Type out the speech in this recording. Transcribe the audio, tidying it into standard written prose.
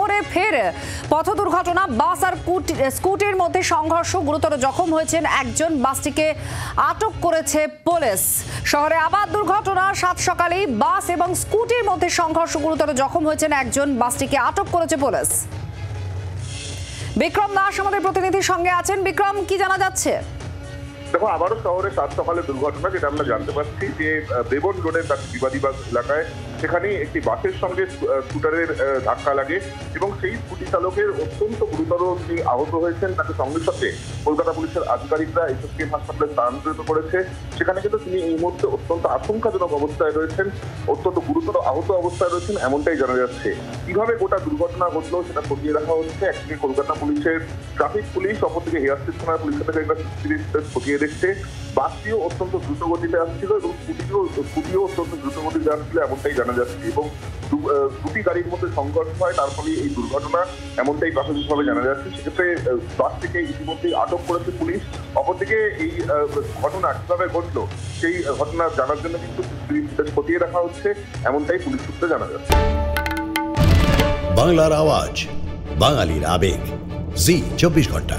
শহরে ফের পথ দুর্ঘটনা। বাস আর স্কুটির মধ্যে সংঘর্ষ, গুরুতর জখম হয়েছেন একজন। বাসটিকে আটক করেছে পুলিশ। শহরে আবার দুর্ঘটনা, সাত সকালেই বাস এবং স্কুটির মধ্যে সংঘর্ষ, গুরুতর জখম হয়েছেন একজন। বাসটিকে আটক করেছে পুলিশ। বিক্রম দাস আমাদের প্রতিনিধির সঙ্গে আছেন। বিক্রম, কি জানা যাচ্ছে? দেখো, আবারও শহরে সাত সকালে দুর্ঘটনা, যেটা আমরা জানতে পারছি যে বেবন রোডের বিবাদীবাগ এলাকায় সেখানে একটি বাসের সঙ্গে স্কুটারের ধাক্কা লাগে এবং সেই স্কুটি চালকের অত্যন্ত গুরুতর তিনি আহত হয়েছেন। তাকে সঙ্গে সাথে কলকাতা পুলিশের আধিকারিকরা এসএসকেএম হাসপাতালে স্থানান্তরিত করেছে। সেখানে কিন্তু তিনি এই মুহূর্তে অত্যন্ত আশঙ্কাজনক অবস্থায় রয়েছেন, অত্যন্ত গুরুতর আহত অবস্থায় রয়েছেন, এমনটাই জানা যাচ্ছে। কিভাবে গোটা দুর্ঘটনা ঘটলো সেটা খতিয়ে দেখা হচ্ছে। একদিকে কলকাতা পুলিশের ট্রাফিক পুলিশ, অপরদিকে হেয়ার থানার পুলিশের থেকে একটা খতিয়ে দেখছে। বাসটিও অত্যন্ত দ্রুত গতিতে আসছিল এবং স্কুটিও অত্যন্ত দ্রুত গতিতে আসছিল, এমনটাই জানা যাচ্ছে। এবং দুটি গাড়ির মধ্যে সংঘর্ষ হয়, তার ফলে এই দুর্ঘটনা, এমনটাই প্রাথমিকভাবে জানা যাচ্ছে। সেক্ষেত্রে বাসটিকে ইতিমধ্যেই আটক করেছে পুলিশ। অপরদিকে এই ঘটনা কিভাবে ঘটলো সেই ঘটনা জানার জন্য কিন্তু খতিয়ে রাখা হচ্ছে, এমনটাই পুলিশ সূত্রে জানা যাচ্ছে। বাংলার আওয়াজ, বাঙালির আবেগ, জি 24 ঘন্টা।